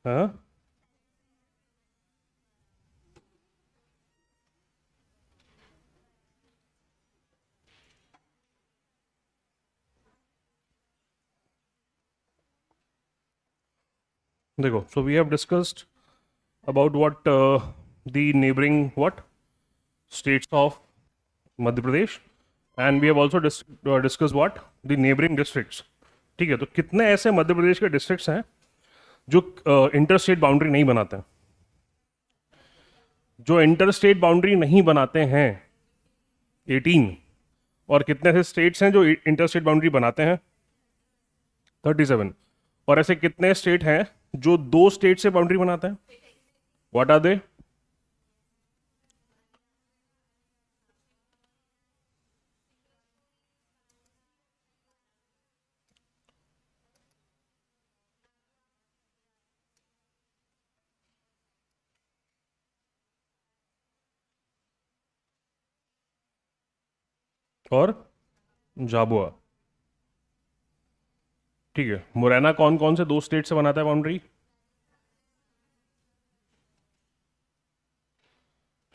हाँ, देखो, so we have discussed about what the neighbouring what states of Madhya Pradesh, and we have also discuss what the neighbouring districts. ठीक है, तो कितने ऐसे मध्य प्रदेश के डिस्ट्रिक्ट्स हैं जो इंटर स्टेट बाउंड्री नहीं बनाते हैं? जो इंटर स्टेट बाउंड्री नहीं बनाते हैं 18। और कितने ऐसे स्टेट्स हैं जो इंटर स्टेट बाउंड्री बनाते हैं? 37। और ऐसे कितने स्टेट हैं जो दो स्टेट से बाउंड्री बनाते हैं? What are they? और झाबुआ। ठीक है, मुरैना कौन कौन से दो स्टेट से बनाता है बाउंड्री?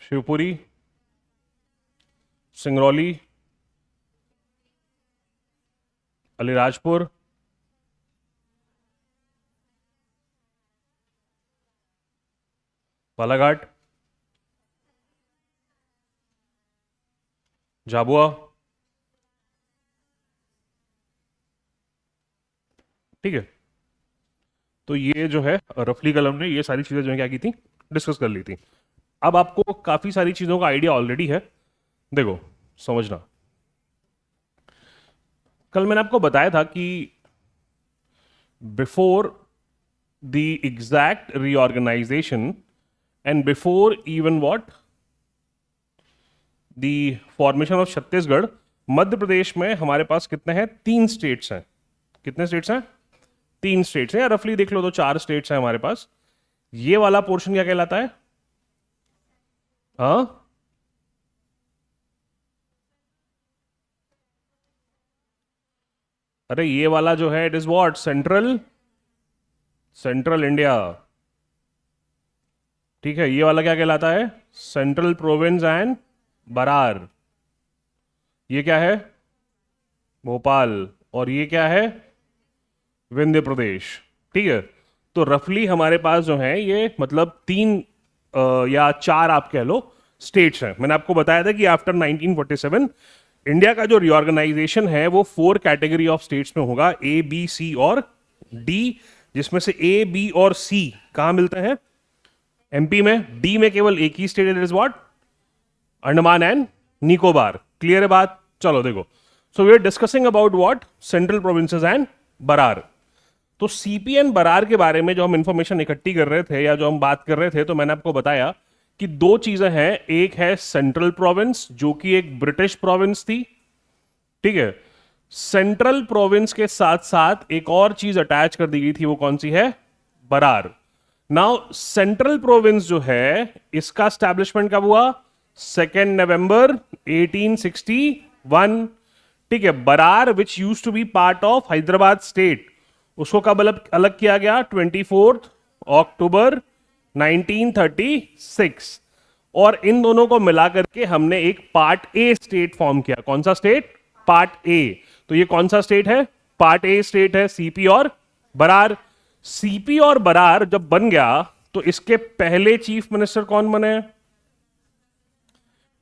शिवपुरी, सिंगरौली, अलीराजपुर, बालाघाट, झाबुआ। ठीक है, तो ये जो है रफली कलम ने ये सारी चीजें जो है क्या की थी, डिस्कस कर ली थी। अब आपको काफी सारी चीजों का आइडिया ऑलरेडी है। देखो, समझना, कल मैंने आपको बताया था कि before the exact reorganisation and before even what the formation of Chhattisgarh, Madhya Pradesh में हमारे पास कितने हैं? तीन स्टेट्स हैं। कितने स्टेट्स हैं? तीन स्टेट्स हैं, या रफली देख लो तो चार स्टेट्स हैं हमारे पास। ये वाला पोर्शन क्या कहलाता है? हाँ, अरे ये वाला जो है, it is what? Central, central India. ठीक है, ये वाला क्या कहलाता है? Central province and Berar. ये क्या है? भोपाल। और ये क्या है? विंध्य प्रदेश। ठीक है, तो रफली हमारे पास जो है ये मतलब तीन या चार आप कह लो स्टेट्स हैं। मैंने आपको बताया था कि आफ्टर 1947 इंडिया का जो रिऑर्गेनाइजेशन है वो फोर कैटेगरी ऑफ स्टेट्स में होगा, ए बी सी और डी। जिसमें से ए बी और सी कहां मिलते हैं? एमपी में। डी में केवल एक ही state, it is what? Andaman and Nicobar. Clear है बात? चलो देखो, so we are discussing about what? Central provinces and Berar. तो सीपीएन बरार के बारे में जो हम इंफॉर्मेशन इकट्ठी कर रहे थे या जो हम बात कर रहे थे, तो मैंने आपको बताया कि दो चीजें हैं। एक है सेंट्रल प्रोविंस, जो कि एक ब्रिटिश प्रोविंस थी। ठीक है, सेंट्रल प्रोविंस के साथ साथ एक और चीज अटैच कर दी गई थी, वो कौन सी है? बरार। नाउ सेंट्रल प्रोविंस जो है, इसका स्टैब्लिशमेंट कब हुआ? 2 नवंबर 1861। ठीक है, Berar which use to be part of Hyderabad state, उसको कब अलग अलग किया गया? 24 अक्टूबर 1936। और इन दोनों को मिला करके हमने एक पार्ट ए स्टेट फॉर्म किया। कौन सा स्टेट? Part A. तो ये कौन सा स्टेट है? पार्ट ए स्टेट है, सीपी और बरार। सीपी और बरार जब बन गया तो इसके पहले चीफ मिनिस्टर कौन बने?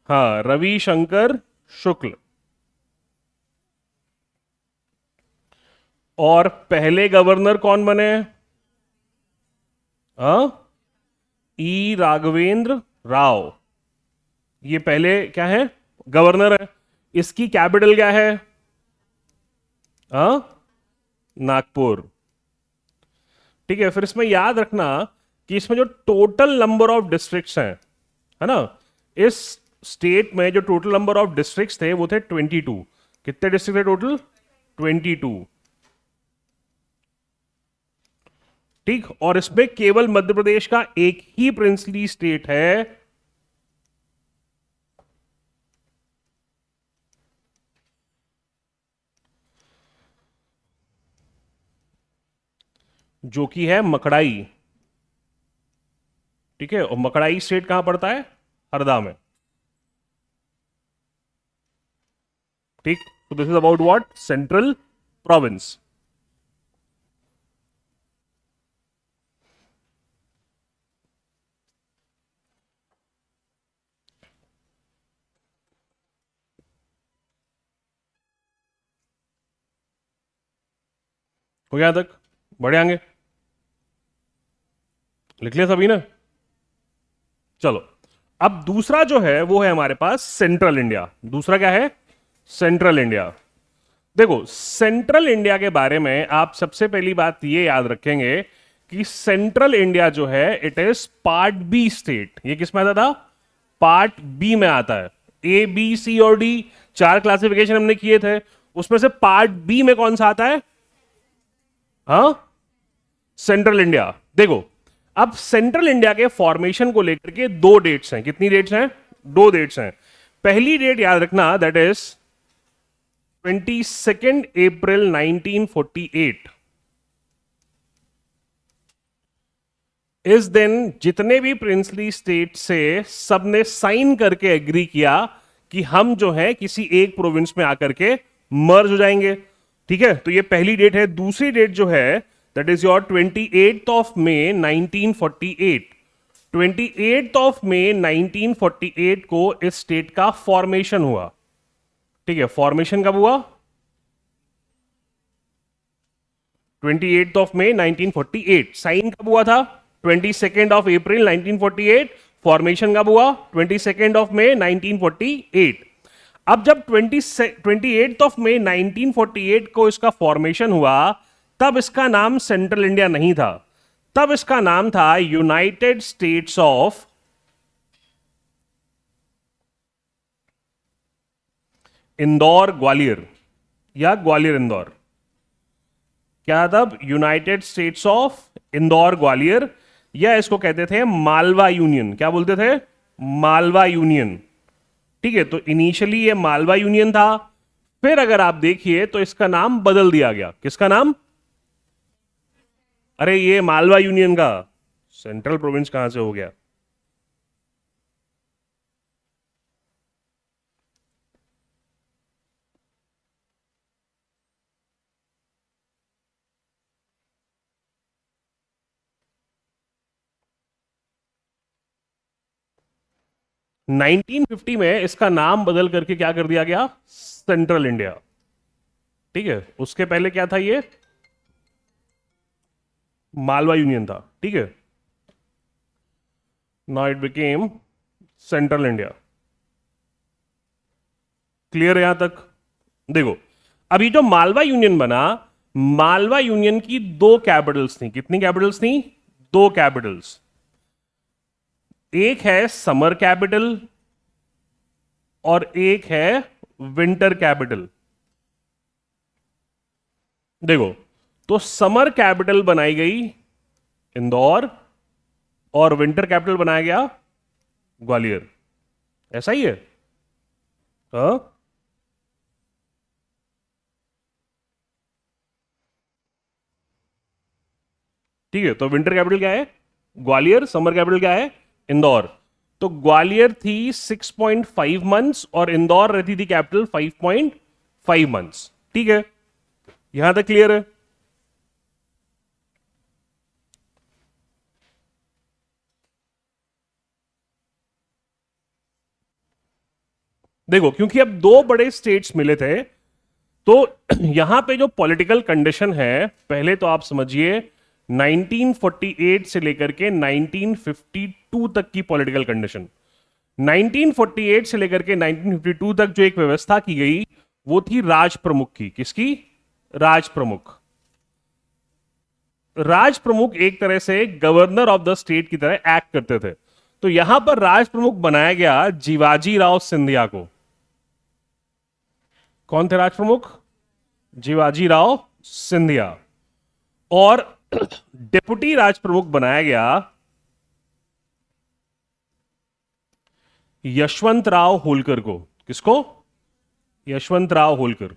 हाँ, रविशंकर शुक्ल। और पहले गवर्नर कौन बने? हाँ, ई राघवेंद्र राव। ये पहले क्या है? गवर्नर है। इसकी कैपिटल क्या है? हाँ, नागपुर। ठीक है, फिर इसमें याद रखना कि इसमें जो टोटल नंबर ऑफ डिस्ट्रिक्ट्स हैं, है ना, इस स्टेट में जो टोटल नंबर ऑफ डिस्ट्रिक्ट्स थे वो थे 22। कितने डिस्ट्रिक्ट थे टोटल? 22। ठीक, और इसमें केवल मध्य प्रदेश का एक ही प्रिंसली स्टेट है, जो कि है मकड़ाई। ठीक है, और मकड़ाई स्टेट कहां पड़ता है? हरदा में। ठीक, तो this is about what? Central province. हो गया तक? बढ़े आगे? लिख लिया सभी ने? चलो, अब दूसरा जो है वो है हमारे पास सेंट्रल इंडिया। दूसरा क्या है? Central India. देखो, सेंट्रल इंडिया के बारे में आप सबसे पहली बात ये याद रखेंगे कि सेंट्रल इंडिया जो है it is part B state. ये किस में आता था? पार्ट बी में आता है। ए बी सी और डी, चार क्लासिफिकेशन हमने किए थे, उसमें से पार्ट बी में कौन सा आता है? हाँ, सेंट्रल इंडिया। देखो, अब सेंट्रल इंडिया के फॉर्मेशन को लेकर के दो डेट्स हैं। कितनी डेट्स हैं? दो डेट्स हैं। पहली डेट याद रखना, दैट इज 22 अप्रैल 1948। इस दिन जितने भी प्रिंसली स्टेट से सबने साइन करके एग्री किया कि हम जो है किसी एक प्रोविंस में आकर के मर्ज हो जाएंगे। ठीक है, तो ये पहली डेट है। दूसरी डेट जो है दैट इज योर 28 मई 1948। 28 मई 1948 को इस स्टेट का फॉर्मेशन हुआ। ठीक है, फॉर्मेशन कब हुआ? 28 मई 1948। साइन कब हुआ था? 22 अप्रैल 1948। फॉर्मेशन कब हुआ? 22 मई 1948। अब जब 28 मई 1948 को इसका फॉर्मेशन हुआ, तब इसका नाम सेंट्रल इंडिया नहीं था, तब इसका नाम था United states of Indore Gwalior, या ग्वालियर इंदौर। क्या? तब United states of Indore Gwalior, या इसको कहते थे मालवा यूनियन। क्या बोलते थे? मालवा यूनियन। ठीक है, तो इनिशियली ये मालवा यूनियन था, फिर अगर आप देखिए तो इसका नाम बदल दिया गया। किसका नाम? अरे ये मालवा यूनियन का सेंट्रल प्रोविंस कहां से हो गया? 1950 में इसका नाम बदल करके क्या कर दिया गया? Central India. ठीक है, उसके पहले क्या था? ये मालवा यूनियन था। ठीक है, now it became central India. Clear है यहां तक? देखो, अभी जो मालवा यूनियन बना, मालवा यूनियन की दो कैपिटल्स थी। कितनी कैपिटल्स थी? दो कैपिटल्स। एक है समर कैपिटल और एक है विंटर कैपिटल। देखो, तो समर कैपिटल बनाई गई इंदौर और विंटर कैपिटल बनाया गया ग्वालियर। ऐसा ही है? हाँ, ठीक है, तो विंटर कैपिटल क्या है? ग्वालियर। समर कैपिटल क्या है? इंदौर। तो ग्वालियर थी 6.5 मंथ्स और इंदौर रहती थी कैपिटल 5.5 मंथ्स। ठीक है, यहां तक क्लियर है? देखो, क्योंकि अब दो बड़े स्टेट्स मिले थे, तो यहां पे जो पॉलिटिकल कंडीशन है, पहले तो आप समझिए 1948 से लेकर के 1952 तक की पॉलिटिकल कंडीशन। 1948 से लेकर के 1952 तक जो एक व्यवस्था की गई वो थी राज प्रमुख की। किसकी? राज प्रमुख। राज प्रमुख एक तरह से गवर्नर ऑफ द स्टेट की तरह एक्ट करते थे। तो यहां पर राज प्रमुख बनाया गया जीवाजी राव सिंधिया को। कौन थे राज प्रमुख? जीवाजी राव सिंधिया। और डिप्टी राज प्रमुख बनाया गया यशवंत राव होलकर को। किसको? यशवंत राव होलकर।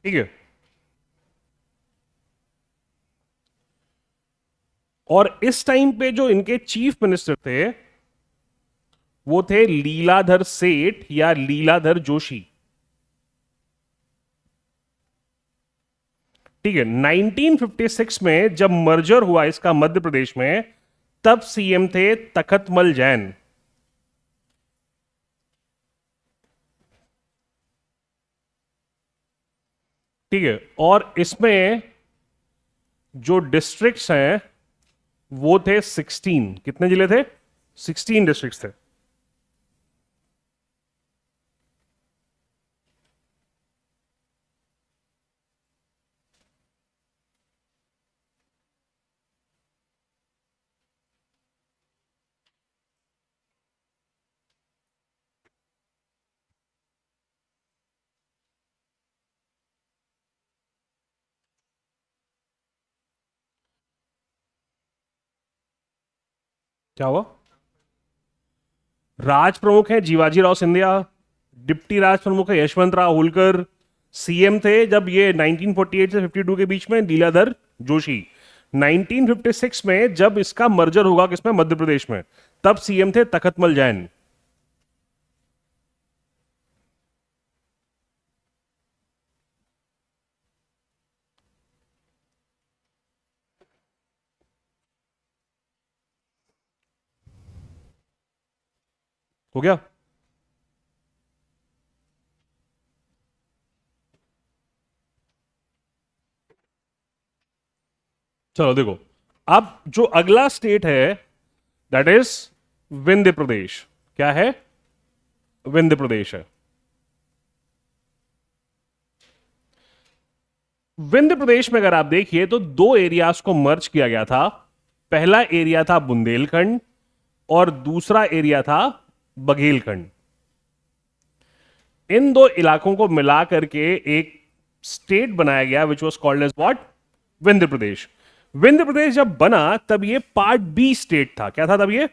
ठीक है, और इस टाइम पे जो इनके चीफ मिनिस्टर थे वो थे लीलाधर सेठ या लीलाधर जोशी। ठीक है, 1956 में जब मर्जर हुआ इसका मध्य प्रदेश में, तब सीएम थे तखतमल जैन। ठीक है, और इसमें जो डिस्ट्रिक्ट्स हैं वो थे 16। कितने जिले थे? 16 डिस्ट्रिक्ट्स थे। क्या हुआ? राज प्रमुख है जीवाजीराव सिंधिया, डिप्टी राज प्रमुख है यशवंत राव होलकर, सीएम थे जब ये 1948 से 52 के बीच में लीलाधर जोशी, 1956 में जब इसका मर्जर होगा किसमें, मध्य प्रदेश में, तब सीएम थे तखतमल जैन। हो गया? चलो देखो, अब जो अगला स्टेट है दैट इज विंध्य प्रदेश। क्या है? विंध्य प्रदेश है। विंध्य प्रदेश में अगर आप देखिए तो दो एरियाज को मर्ज किया गया था। पहला एरिया था बुंदेलखंड और दूसरा एरिया था बघेलखंड। इन दो इलाकों को मिला करके एक स्टेट बनाया गया which was called as what? Vindhya Pradesh. Vindhya Pradesh जब बना तब ये पार्ट बी स्टेट था। क्या था तब ये?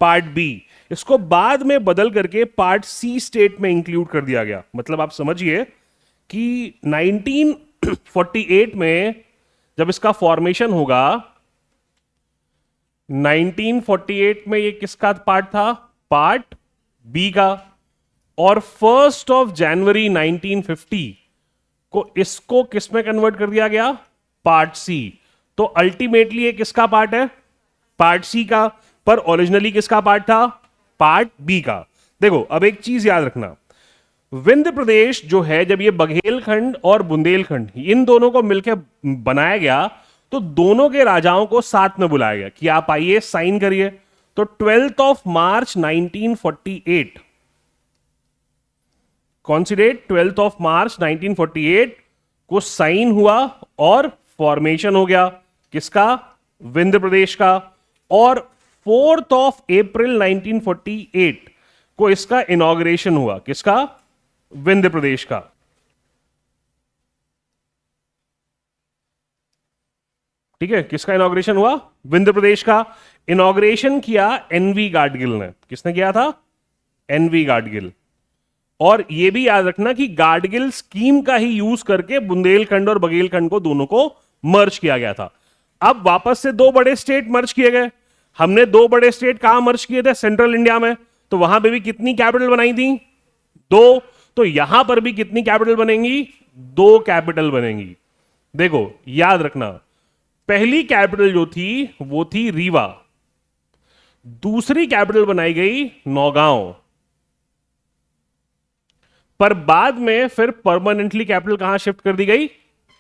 Part B. इसको बाद में बदल करके पार्ट सी स्टेट में इंक्लूड कर दिया गया। मतलब आप समझिए कि 1948 में जब इसका फॉर्मेशन होगा, 1948 में ये किसका पार्ट था? पार्ट बी का। और 1 जनवरी 1950 को इसको किस में कन्वर्ट कर दिया गया? Part C. तो अल्टीमेटली ये किसका पार्ट है? पार्ट सी का। पर ओरिजिनली किसका पार्ट था? पार्ट बी का। देखो, अब एक चीज याद रखना, विंध्य प्रदेश जो है जब ये बघेलखंड और बुंदेलखंड इन दोनों को मिलकर बनाया गया तो दोनों के राजाओं को साथ में बुलाया गया कि आप आइए साइन करिए। तो 12 मार्च 1948, कौन सी डेट? 12 मार्च 1948 को साइन हुआ और फॉर्मेशन हो गया किसका? विंध्य प्रदेश का। और 4 अप्रैल 1948 को इसका इनॉग्रेशन हुआ। किसका? विंध्य प्रदेश का। ठीक है, किसका इनॉग्रेशन हुआ? विंध्य प्रदेश का। इनॉग्रेशन किया एनवी गाडगिल ने। किसने किया था? एनवी गाडगिल। और यह भी याद रखना कि गाडगिल स्कीम का ही यूज करके बुंदेलखंड और बघेलखंड को दोनों को मर्ज किया गया था। अब वापस से दो बड़े स्टेट मर्ज किए गए। हमने दो बड़े स्टेट कहां मर्ज किए थे? सेंट्रल इंडिया में। तो वहां पे भी कितनी कैपिटल बनाई थी? दो। तो यहां पर भी कितनी कैपिटल बनेंगी? दो कैपिटल बनेंगी। देखो याद रखना, पहली कैपिटल जो थी वो थी रीवा, दूसरी कैपिटल बनाई गई नौगांव। पर बाद में फिर परमानेंटली कैपिटल कहां शिफ्ट कर दी गई?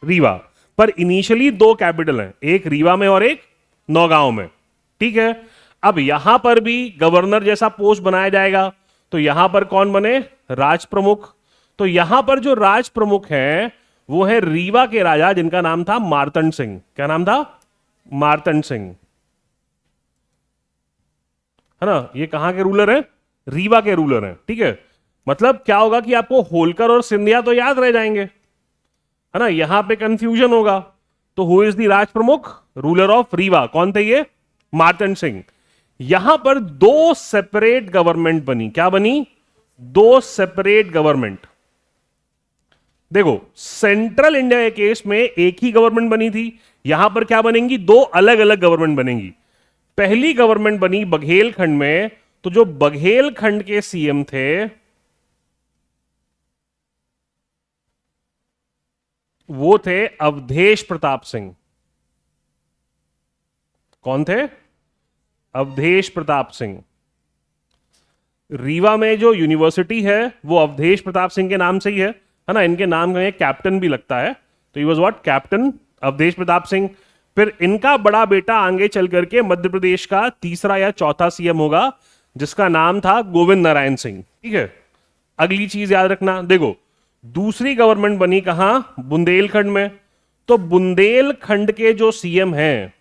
रीवा। पर इनिशियली दो कैपिटल हैं, एक रीवा में और एक नौगांव में। ठीक है, अब यहां पर भी गवर्नर जैसा पोस्ट बनाया जाएगा। तो यहां पर कौन बने? राज प्रमुख। तो यहां पर जो राज प्रमुख हैं वो है रीवा के राजा जिनका नाम था मार्तंड सिंह। क्या नाम था? मार्तंड सिंह। है ना? ये कहां के रूलर हैं? रीवा के रूलर हैं। ठीक है, मतलब क्या होगा कि आपको होलकर और सिंधिया तो याद रह जाएंगे, है ना? यहां पे कंफ्यूजन होगा। तो हु इज द राज प्रमुख? Ruler of Rewa. कौन थे ये? मार्तंड सिंह। यहां पर दो सेपरेट गवर्नमेंट बनी। क्या बनी? दो सेपरेट गवर्नमेंट। देखो सेंट्रल इंडिया के केस में एक ही गवर्नमेंट बनी थी, यहां पर क्या बनेंगी, दो अलग अलग गवर्नमेंट बनेंगी। पहली गवर्नमेंट बनी बघेलखंड में, तो जो बघेलखंड के सीएम थे वो थे अवधेश प्रताप सिंह। कौन थे? अवधेश प्रताप सिंह। रीवा में जो यूनिवर्सिटी है वो अवधेश प्रताप सिंह के नाम से ही है ना, इनके नाम में कैप्टन भी लगता है, तो he was what, captain Avadhesh Pratap Singh. फिर इनका बड़ा बेटा आगे चल करके मध्य प्रदेश का तीसरा या चौथा सीएम होगा, जिसका नाम था गोविंद नारायण सिंह। ठीक है, अगली चीज याद रखना, देखो दूसरी गवर्नमेंट बनी कहां, बुंदेलखंड में। तो बुंदेलखंड के जो सीएम हैं,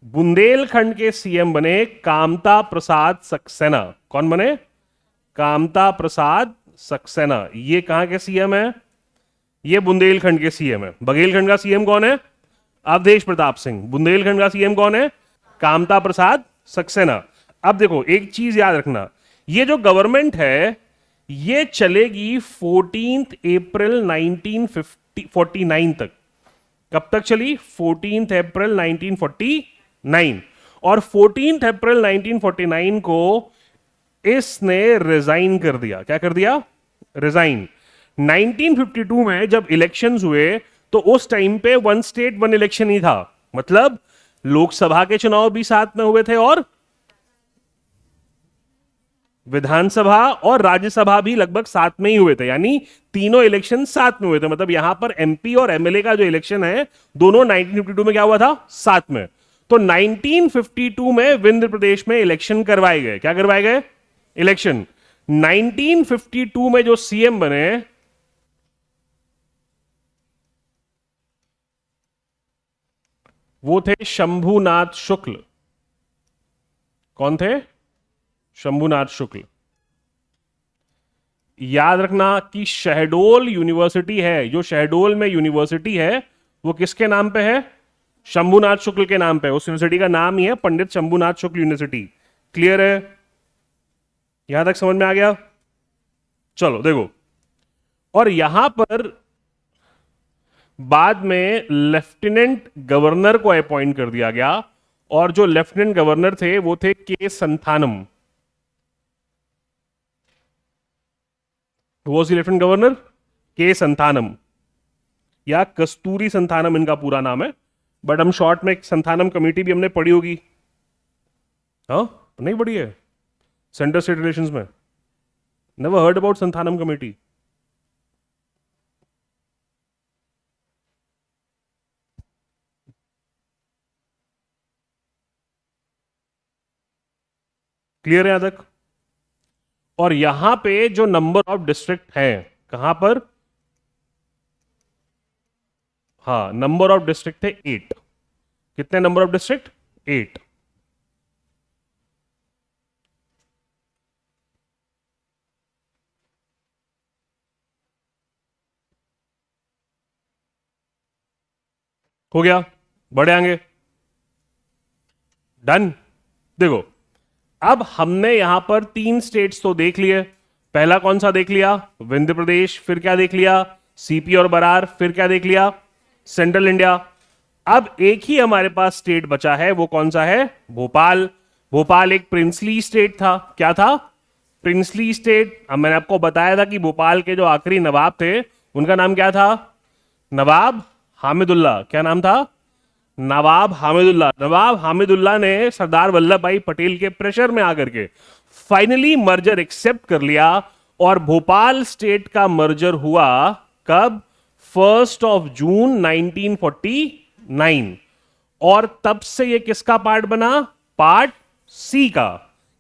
बुंदेलखंड के सीएम बने कामता प्रसाद सक्सेना। कौन बने? कामता प्रसाद सक्सेना। ये कहां के सीएम है? ये बुंदेलखंड के सीएम है। बघेलखंड का सीएम कौन है? अवधेश प्रताप सिंह। बुंदेलखंड का सीएम कौन है? कामता प्रसाद सक्सेना। अब देखो एक चीज याद रखना, ये जो गवर्नमेंट है ये चलेगी 14 अप्रैल 1949 तक। कब तक चली? 14 अप्रैल 1949। और 14 अप्रैल 1949 को इसने रिजाइन कर दिया। क्या कर दिया? रिजाइन। 1952 में जब इलेक्शंस हुए तो उस टाइम पे वन स्टेट वन इलेक्शन ही था, मतलब लोकसभा के चुनाव भी साथ में हुए थे और विधानसभा और राज्यसभा भी लगभग साथ में ही हुए थे, यानी तीनों इलेक्शन साथ में हुए थे। मतलब यहां पर एमपी और एमएलए का जो इलेक्शन है दोनों 1952 में क्या हुआ था? साथ में। तो 1952 में विंध्य प्रदेश में इलेक्शन करवाए गए। क्या करवाए गए? इलेक्शन। 1952 में जो सीएम बने वो थे शंभुनाथ शुक्ल। कौन थे? शंभुनाथ शुक्ल। याद रखना कि शहडोल यूनिवर्सिटी है, जो शहडोल में यूनिवर्सिटी है वो किसके नाम पे है? शंभुनाथ शुक्ल के नाम पे। उस यूनिवर्सिटी का नाम ही है पंडित शंभुनाथ शुक्ल यूनिवर्सिटी। क्लियर है? यहां तक समझ में आ गया? चलो देखो, और यहां पर बाद में लेफ्टिनेंट गवर्नर को अपॉइंट कर दिया गया, और जो लेफ्टिनेंट गवर्नर थे वो थे के संथानम। वो सी लेफ्टिनेंट गवर्नर के संथानम, या कस्तूरी संथानम इनका पूरा नाम है, बट हम शॉर्ट में संथानम कमेटी भी हमने पढ़ी होगी। हाँ, नहीं पढ़ी है? सेंटर स्टेट रिलेशंस में never heard about Santhanam committee? Clear है यहां तक? और यहां पे जो नंबर ऑफ डिस्ट्रिक्ट है, कहां पर? हाँ, नंबर ऑफ डिस्ट्रिक्ट थे 8। कितने नंबर ऑफ डिस्ट्रिक्ट? 8। हो गया? बढ़े आगे? डन। देखो अब हमने यहां पर 3 स्टेट्स तो देख लिए। पहला कौन सा देख लिया? विंध्य प्रदेश। फिर क्या देख लिया? सीपी और बरार। फिर क्या देख लिया? Central India. अब एक ही हमारे पास स्टेट बचा है, वो कौन सा है? भोपाल। भोपाल एक प्रिंसली स्टेट था। क्या था? Princely state. अब मैंने आपको बताया था कि भोपाल के जो आखिरी नवाब थे उनका नाम क्या था? नवाब हामिदुल्ला। क्या नाम था? नवाब हामिदुल्ला। नवाब हामिदुल्ला ने सरदार वल्लभ भाई पटेल के प्रेशर में आकर के फाइनली मर्जर एक्सेप्ट कर लिया, और भोपाल स्टेट का मर्जर हुआ कब? 1 जून 1949। और तब से ये किसका पार्ट बना? पार्ट सी का,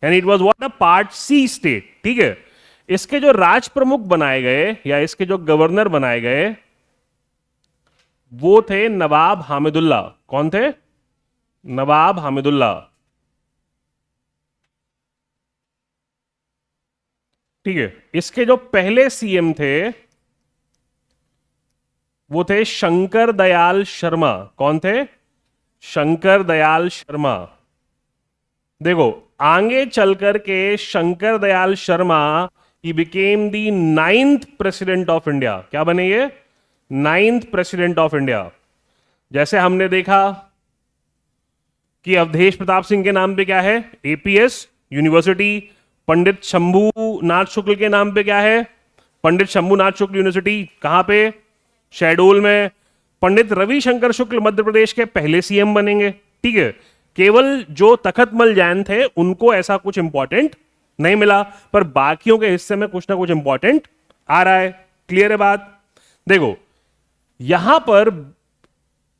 यानी it was what? A part C state. ठीक है, इसके जो राज प्रमुख बनाए गए या इसके जो गवर्नर बनाए गए वो थे नवाब हामिदुल्ला। कौन थे? नवाब हामिदुल्ला। ठीक है, इसके जो पहले सीएम थे वो थे शंकर दयाल शर्मा। कौन थे? शंकर दयाल शर्मा। देखो आगे चल कर के Shankar Dayal Sharma he became the 9th president of India. क्या बने ये? 9th president of India. जैसे हमने देखा कि अवधेश प्रताप सिंह के नाम पे क्या है? APS university. पंडित शंभूनाथ शुक्ल के नाम पे क्या है? पंडित शंभूनाथ शुक्ल यूनिवर्सिटी। कहां पे? शहडोल में। पंडित रविशंकर शुक्ल मध्य प्रदेश के पहले सीएम बनेंगे। ठीक है, केवल जो तखतमल जैन थे उनको ऐसा कुछ इंपॉर्टेंट नहीं मिला, पर बाकियों के हिस्से में कुछ ना कुछ इंपॉर्टेंट आ रहा है। क्लियर है बात? देखो, यहां पर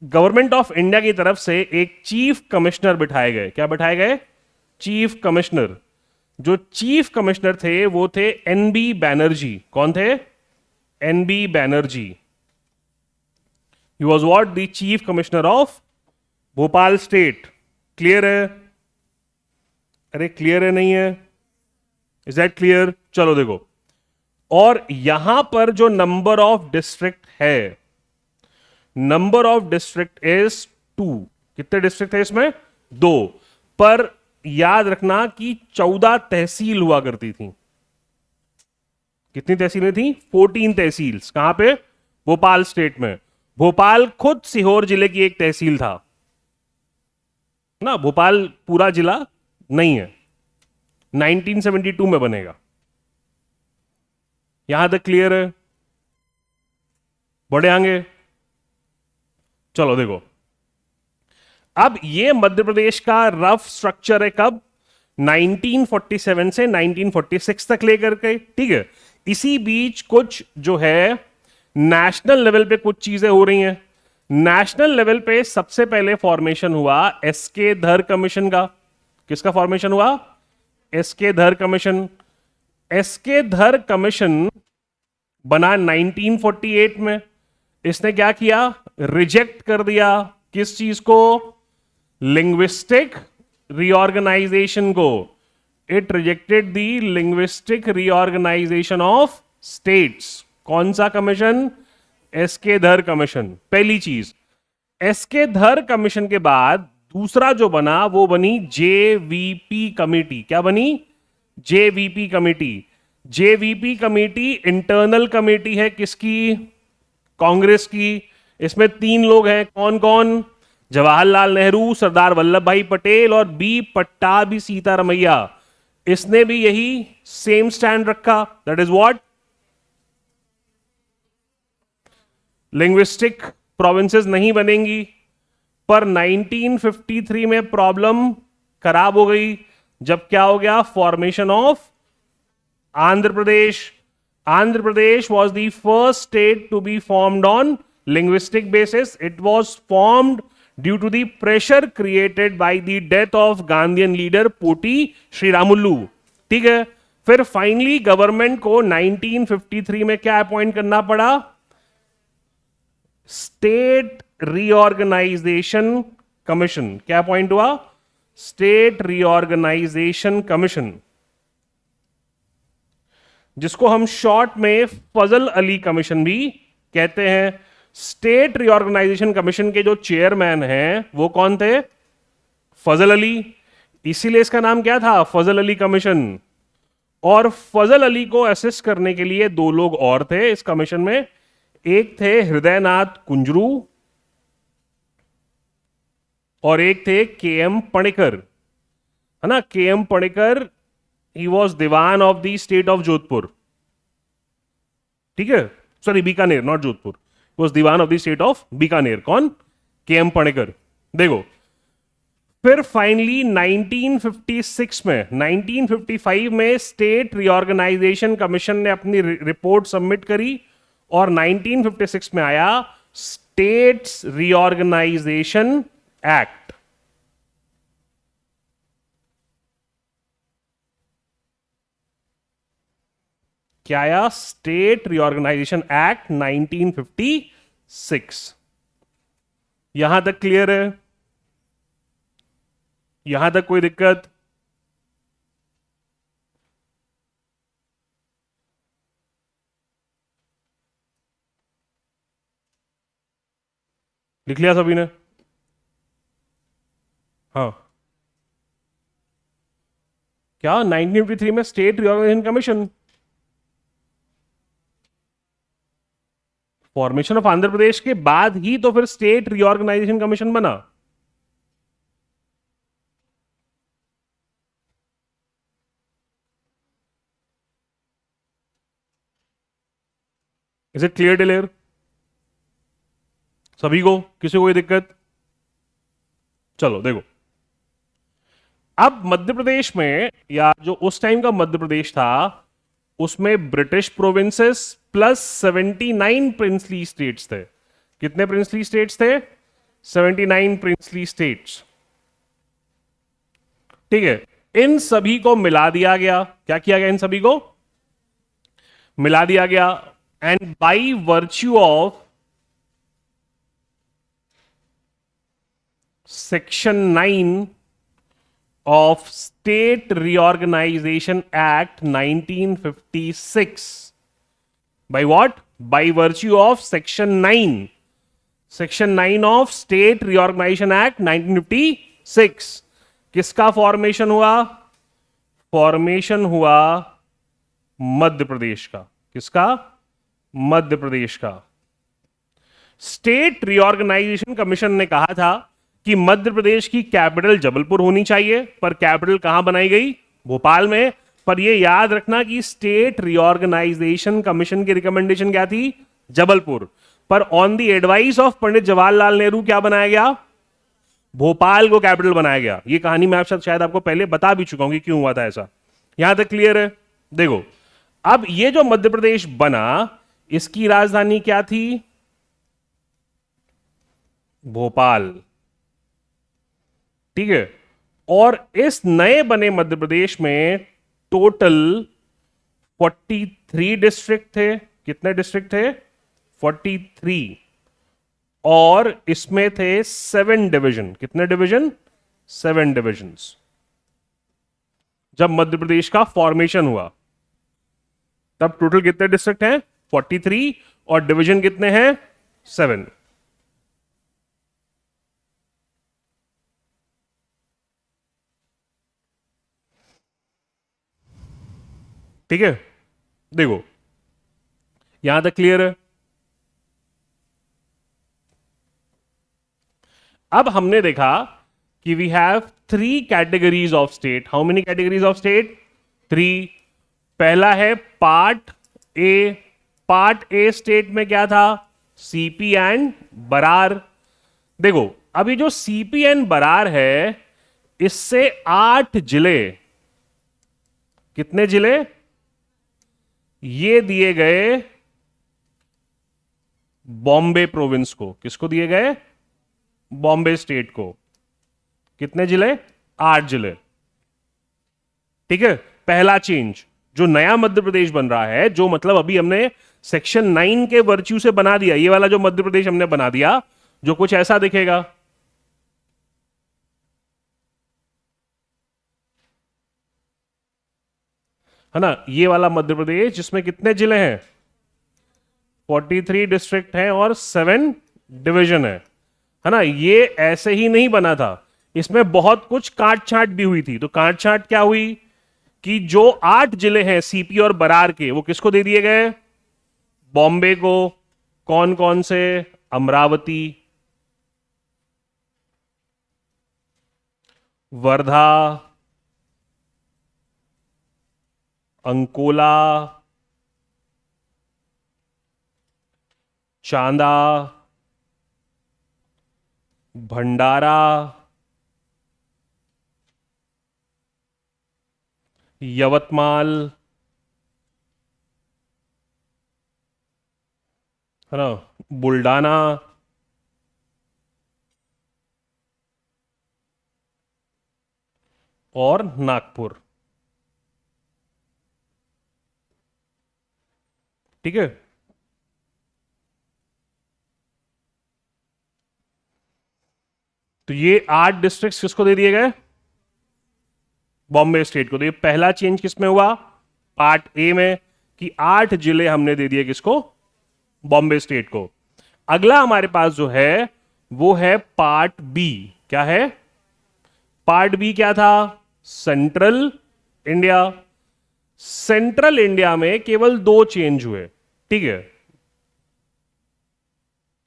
गवर्नमेंट ऑफ इंडिया की तरफ से एक चीफ कमिश्नर बिठाए गए। क्या बिठाए गए? Chief commissioner. जो चीफ कमिश्नर थे वो थे एनबी बैनर्जी। कौन थे? NB Banerjee. He was what? The chief commissioner of Bhopal state. Clear है? अरे क्लियर है नहीं है? Is that clear? चलो देखो, और यहां पर जो नंबर ऑफ डिस्ट्रिक्ट है, नंबर ऑफ डिस्ट्रिक्ट इज 2। कितने डिस्ट्रिक्ट है इसमें? 2। पर याद रखना कि 14 तहसील हुआ करती थी। कितनी तहसीलें थी? 14 तहसील्स। कहां पे? भोपाल स्टेट में। भोपाल खुद सीहोर जिले की एक तहसील था ना, भोपाल पूरा जिला नहीं है। 1972 में बनेगा। यहां तक क्लियर है? बढ़े आगे? चलो देखो, अब ये मध्य प्रदेश का रफ स्ट्रक्चर है। कब? 1947 से 1946 तक लेकर के। ठीक है, इसी बीच कुछ जो है नेशनल लेवल पे कुछ चीजें हो रही हैं। नेशनल लेवल पे सबसे पहले फॉर्मेशन हुआ एसके धर कमीशन का। किसका फॉर्मेशन हुआ? एसके धर कमीशन। एसके धर कमीशन बना 1948 में। इसने क्या किया? रिजेक्ट कर दिया किस चीज को? लिंग्विस्टिक रीऑर्गेनाइजेशन को। It rejected the linguistic reorganisation of states. कौन सा कमीशन? एसके धर कमीशन। पहली चीज। एसके धर कमीशन के बाद दूसरा जो बना वो बनी जेवीपी कमेटी। क्या बनी? JVP committee. JVP committee internal committee है किसकी? कांग्रेस की। इसमें 3 लोग हैं। कौन कौन? जवाहरलाल नेहरू, सरदार वल्लभ भाई पटेल और बी पट्टाभी सीतारमैया। इसने भी यही सेम स्टैंड रखा। That is what? Linguistic provinces नहीं बनेंगी। पर 1953 में प्रॉब्लम खराब हो गई। जब क्या हो गया? Formation of Andhra Pradesh. Andhra Pradesh was the first state to be formed on linguistic basis. It was formed due to the pressure created by the death of Gandhian leader Poti Sriramullu. ठीक है, फिर फाइनली गवर्नमेंट को 1953 में क्या appoint करना पड़ा? State reorganisation commission. क्या appoint हुआ? स्टेट रीऑर्गेनाइजेशन कमीशन, जिसको हम शॉर्ट में फजल अली कमीशन भी कहते हैं। स्टेट रीऑर्गेनाइजेशन कमीशन के जो चेयरमैन हैं वो कौन थे? फजल अली। इसीलिए इसका नाम क्या था? फजल अली कमीशन। और फजल अली को असिस्ट करने के लिए 2 लोग और थे इस कमीशन में। एक थे हृदयनाथ कुंजरू और एक थे के एम पणिकर, है ना। K M Panikkar, he was Dewan of the state of Jodhpur. ठीक है, sorry Bikaner, not Jodhpur. Was Dewan of the state of Bikaner. कौन? K M Panikkar. देखो, फिर फाइनली 1956 में, 1955 में स्टेट रीऑर्गेनाइजेशन कमीशन ने अपनी रिपोर्ट सबमिट करी और 1956 में आया स्टेट्स रीऑर्गेनाइजेशन एक्ट। क्या आया? State reorganisation act 1956। यहां तक क्लियर है? यहां तक कोई दिक्कत? लिख लिया सभी ने? हाँ, क्या 1953 में state reorganisation commission? Formation of Andhra Pradesh के बाद ही तो फिर स्टेट रीऑर्गेनाइजेशन कमीशन बना। इज इट क्लियर डिलेयर सभी को? किसी को कोई दिक्कत? चलो देखो, अब मध्य प्रदेश में, या जो उस टाइम का मध्य प्रदेश था, उसमें British provinces plus 79 princely states थे। कितने प्रिंसली स्टेट्स थे? 79 प्रिंसली स्टेट्स। ठीक है, इन सभी को मिला दिया गया। क्या किया गया? इन सभी को मिला दिया गया। And by virtue of section 9 of State Reorganization Act 1956. By what? By virtue of Section 9. Section 9 of State Reorganization Act 1956. किसका फॉर्मेशन हुआ? फॉर्मेशन हुआ मध्य प्रदेश का। किसका? मध्य प्रदेश का। स्टेट रीऑर्गेनाइजेशन कमीशन ने कहा था कि मध्य प्रदेश की कैपिटल जबलपुर होनी चाहिए, पर कैपिटल कहां बनाई गई? भोपाल में। पर यह याद रखना कि स्टेट रीऑर्गेनाइजेशन कमीशन की रिकमेंडेशन क्या थी? जबलपुर। पर on the advice of Pandit Jawaharlal Nehru क्या बनाया गया? भोपाल को कैपिटल बनाया गया। यह कहानी मैं आपसे शायद आपको पहले बता भी चुका हूं कि क्यों हुआ था ऐसा। यहां तक क्लियर है? देखो, अब यह जो मध्य प्रदेश बना, इसकी राजधानी क्या थी? भोपाल। ठीक है, और इस नए बने मध्य प्रदेश में टोटल 43 डिस्ट्रिक्ट थे। कितने डिस्ट्रिक्ट थे? 43। और इसमें थे 7 डिवीजन। कितने डिवीजन? 7 डिविजन्स। जब मध्य प्रदेश का फॉर्मेशन हुआ तब टोटल कितने डिस्ट्रिक्ट हैं? 43। और डिवीजन कितने हैं? 7। ठीक है, देखो यहां तक क्लियर है? अब हमने देखा कि we have 3 categories of state. How many categories of state? 3। पहला है part A. Part A state में क्या था? CP and Berar. देखो, अभी जो सीपी एंड बरार है, इससे 8 जिले। कितने जिले? ये दिए गए बॉम्बे प्रोविंस को। किसको दिए गए? बॉम्बे स्टेट को। कितने जिले? 8 जिले। ठीक है, पहला चेंज जो नया मध्य प्रदेश बन रहा है, जो मतलब अभी हमने सेक्शन 9 के वर्च्यू से बना दिया, ये वाला जो मध्य प्रदेश हमने बना दिया, जो कुछ ऐसा दिखेगा। है ना, ये वाला मध्य प्रदेश जिसमें कितने जिले हैं? 43 डिस्ट्रिक्ट हैं और 7 डिवीजन है ना। ये ऐसे ही नहीं बना था, इसमें बहुत कुछ काट छांट भी हुई थी। तो काट छांट क्या हुई कि जो 8 जिले हैं सीपी और बरार के, वो किसको दे दिए गए? बॉम्बे को। कौन कौन से? अमरावती, वर्धा, अंकोला, चांदा, भंडारा, यवतमाल, है ना, बुल्डाना, और नागपुर। ठीक है, तो ये 8 डिस्ट्रिक्ट्स किसको दे दिए गए? बॉम्बे स्टेट को। तो ये पहला चेंज किसमें हुआ? पार्ट ए में, कि 8 जिले हमने दे दिए किसको? बॉम्बे स्टेट को। अगला हमारे पास जो है वो है पार्ट बी। क्या है? पार्ट बी क्या था? Central India. सेंट्रल इंडिया में केवल 2 चेंज हुए। ठीक है,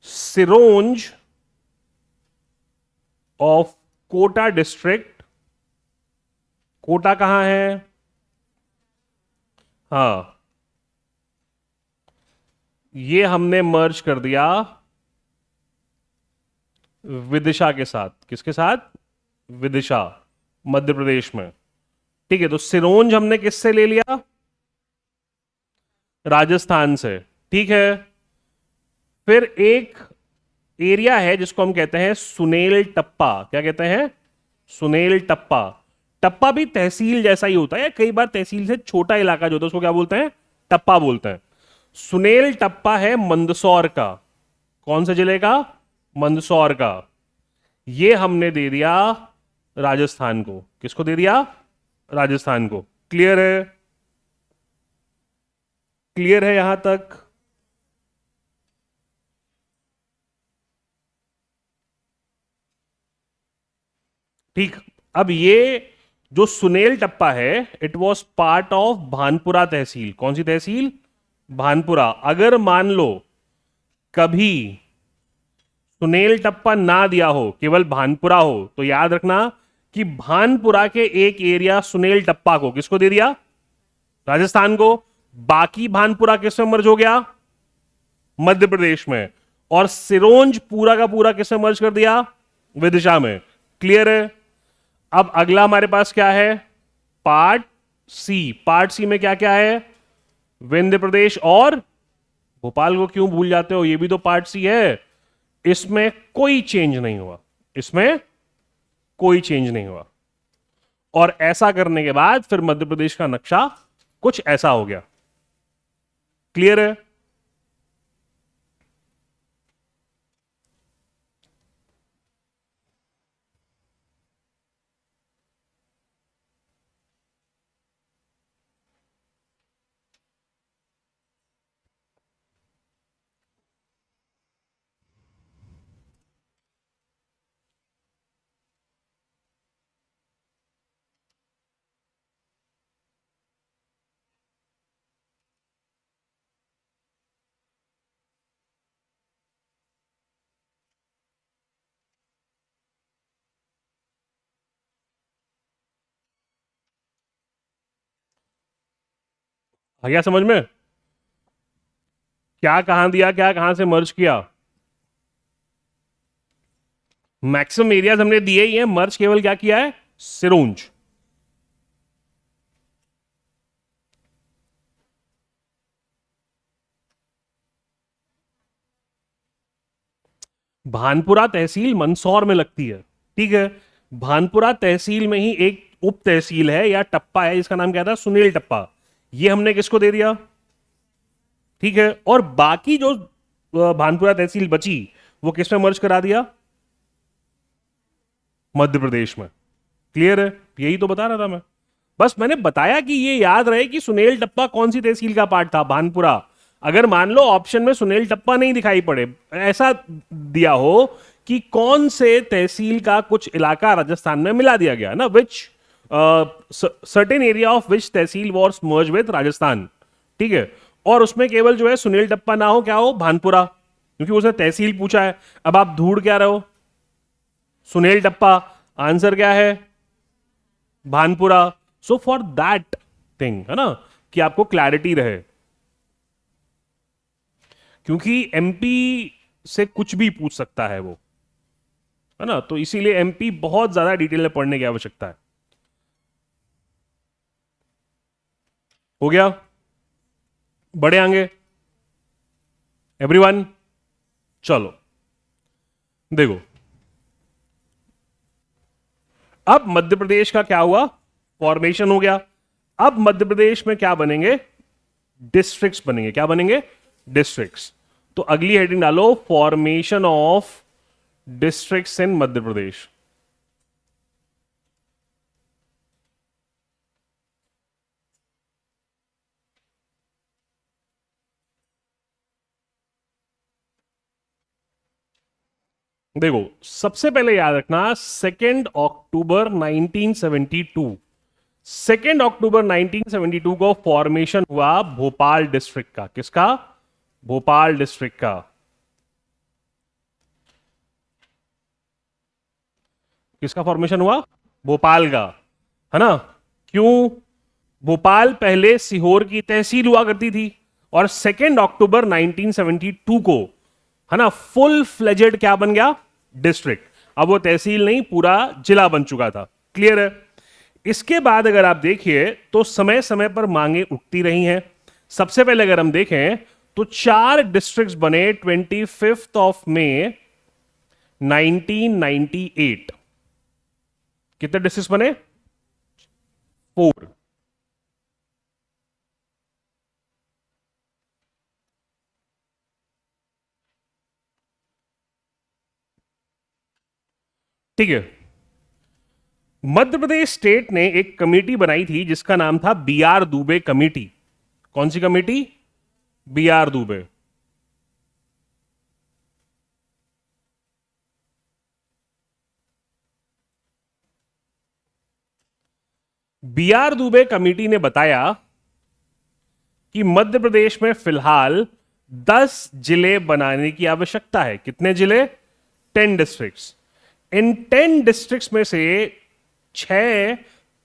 सिरोंज ऑफ कोटा डिस्ट्रिक्ट, कोटा कहां है? हाँ, ये हमने मर्ज कर दिया विदिशा के साथ। किसके साथ? विदिशा, मध्य प्रदेश में। ठीक है, तो सिरोंज हमने किससे ले लिया? राजस्थान से। ठीक है, फिर एक एरिया है जिसको हम कहते हैं सुनेल टप्पा। क्या कहते हैं? सुनेल टप्पा। टप्पा भी तहसील जैसा ही होता है, कई बार तहसील से छोटा इलाका जो होता है उसको क्या बोलते हैं? टप्पा बोलते हैं। सुनेल टप्पा है मंदसौर का। कौन से जिले का? मंदसौर का। ये हमने दे दिया राजस्थान को। किसको दे दिया? राजस्थान को। क्लियर है? क्लियर है यहां तक? ठीक। अब ये जो सुनेल टप्पा है, it was part of Bhanpura तहसील। कौन सी तहसील? भानपुरा। अगर मान लो कभी सुनेल टप्पा ना दिया हो, केवल भानपुरा हो, तो याद रखना कि भानपुरा के एक एरिया सुनेल टप्पा को किसको दे दिया? राजस्थान को। बाकी भानपुरा किसमें मर्ज हो गया? मध्य प्रदेश में। और सिरोंज पूरा का पूरा किसमें मर्ज कर दिया? विदिशा में। क्लियर है? अब अगला हमारे पास क्या है? पार्ट सी। पार्ट सी में क्या क्या है? विंध्य प्रदेश और भोपाल को क्यों भूल जाते हो? ये भी तो पार्ट सी है। इसमें कोई चेंज नहीं हुआ, इसमें कोई चेंज नहीं हुआ। और ऐसा करने के बाद फिर मध्य प्रदेश का नक्शा कुछ ऐसा हो गया। क्लियर है? आ गया समझ में? क्या कहां दिया, क्या कहां से मर्ज किया? मैक्सिमम एरियाज हमने दिए ही हैं, मर्ज केवल क्या किया है? सिरोंज। भानपुरा तहसील मंदसौर में लगती है। ठीक है, भानपुरा तहसील में ही एक उप तहसील है या टप्पा है जिसका नाम क्या था? सुनील टप्पा। ये हमने किसको दे दिया? ठीक है, और बाकी जो भानपुरा तहसील बची वो किसमें मर्ज करा दिया? मध्य प्रदेश में। क्लियर है? यही तो बता रहा था मैं। बस मैंने बताया कि ये याद रहे कि सुनेल टप्पा कौन सी तहसील का पार्ट था? भानपुरा। अगर मान लो ऑप्शन में सुनेल टप्पा नहीं दिखाई पड़े, ऐसा दिया हो कि कौन से तहसील का कुछ इलाका राजस्थान में मिला दिया गया ना, which certain area of which तहसील वॉज मर्ज विद राजस्थान। ठीक है, और उसमें केवल जो है सुनील टप्पा ना हो, क्या हो? भानपुरा, क्योंकि उसने तहसील पूछा है। अब आप ढूंढ क्या रहे हो? सुनील टप्पा। आंसर क्या है? Bhanpura. So for that thing, है ना, कि आपको क्लैरिटी रहे, क्योंकि एमपी से कुछ भी पूछ सकता है वो, है ना, तो इसीलिए एमपी बहुत ज्यादा डिटेल में पढ़ने की आवश्यकता है। हो गया? बड़े आगे एवरीवन। चलो देखो, अब मध्य प्रदेश का क्या हुआ? फॉर्मेशन हो गया। अब मध्य प्रदेश में क्या बनेंगे? डिस्ट्रिक्ट्स बनेंगे। क्या बनेंगे? डिस्ट्रिक्ट्स। तो अगली हेडिंग डालो, फॉर्मेशन ऑफ डिस्ट्रिक्ट्स इन मध्य प्रदेश। देखो, सबसे पहले याद रखना 2 अक्टूबर 1972, 2 अक्टूबर 1972 को फॉर्मेशन हुआ भोपाल डिस्ट्रिक्ट का। किसका? भोपाल डिस्ट्रिक्ट का। किसका फॉर्मेशन हुआ? भोपाल का, है ना? क्यों? भोपाल पहले सीहोर की तहसील हुआ करती थी, और 2 अक्टूबर 1972 को, है ना, फुल फ्लेजेड क्या बन गया? डिस्ट्रिक्ट। अब वो तहसील नहीं, पूरा जिला बन चुका था। क्लियर है? इसके बाद अगर आप देखिए तो समय समय पर मांगे उठती रही हैं। सबसे पहले अगर हम देखें तो 4 डिस्ट्रिक्ट्स बने 25 मई 1998। कितने डिस्ट्रिक्ट्स बने? 4। ठीक है। मध्य प्रदेश स्टेट ने एक कमेटी बनाई थी जिसका नाम था बी आर दुबे कमेटी। कौन सी committee? B R Dube. B R Dube committee ने बताया कि मध्य प्रदेश में फिलहाल 10 जिले बनाने की आवश्यकता है। कितने जिले? 10 डिस्ट्रिक्ट्स। इन 10 डिस्ट्रिक्ट्स में से 6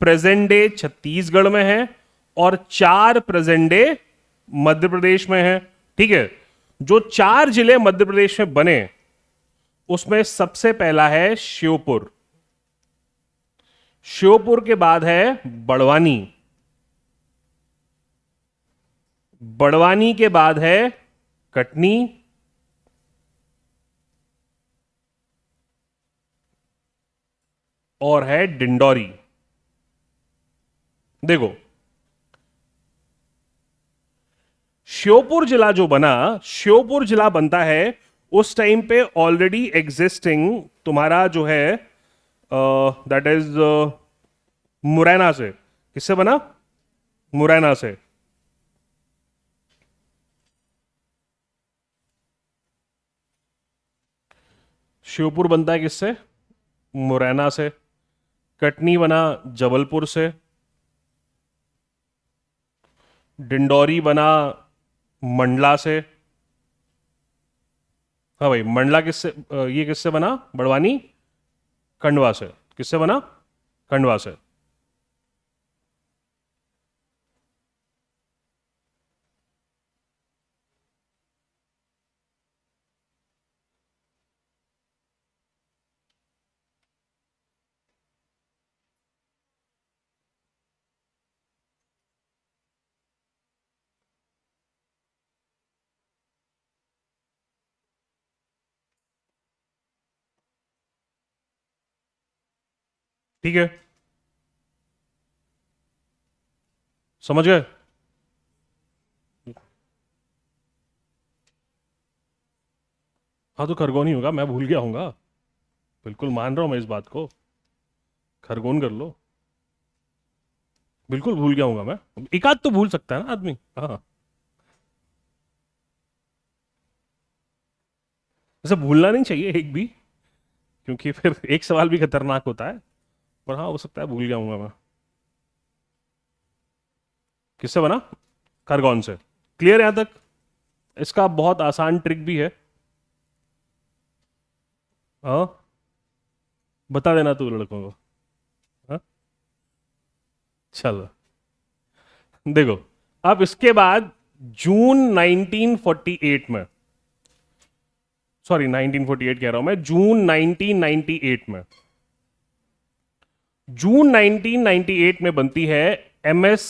प्रेजेंट डे छत्तीसगढ़ में है और 4 प्रेजेंट डे मध्य प्रदेश में है। ठीक है। जो 4 जिले मध्य प्रदेश में बने उसमें सबसे पहला है श्योपुर, श्योपुर के बाद है बड़वानी, बड़वानी के बाद है कटनी, और है डिंडौरी। देखो, श्योपुर जिला जो बना, श्योपुर जिला बनता है उस टाइम पे ऑलरेडी एग्जिस्टिंग तुम्हारा जो है दैट इज मुरैना से। किससे बना? मुरैना से। श्योपुर बनता है किससे? मुरैना से। कटनी बना जबलपुर से। डिंडौरी बना मंडला से। हाँ भाई, मंडला किससे ये किससे बना? बड़वानी खंडवा से। किससे बना? खंडवा से। ठीक है, समझ गए? हाँ तो खरगोन ही होगा, मैं भूल गया हूँगा। बिल्कुल मान रहा हूं मैं इस बात को। खरगोन कर लो। बिल्कुल भूल गया हूँगा मैं। एक आध तो भूल सकता है ना आदमी। हाँ, ऐसा भूलना नहीं चाहिए एक भी, क्योंकि फिर एक सवाल भी खतरनाक होता है। पर हाँ, हो सकता है भूल गया हूँगा मैं। किससे बना? खरगोन से। क्लियर है यहां तक? इसका बहुत आसान ट्रिक भी है। हाँ, बता देना तू लड़कों को। हाँ, चलो। देखो, अब इसके बाद जून 1948 में, सॉरी 1948 कह रहा हूं मैं, जून 1998 में, जून 1998 में बनती है एम एस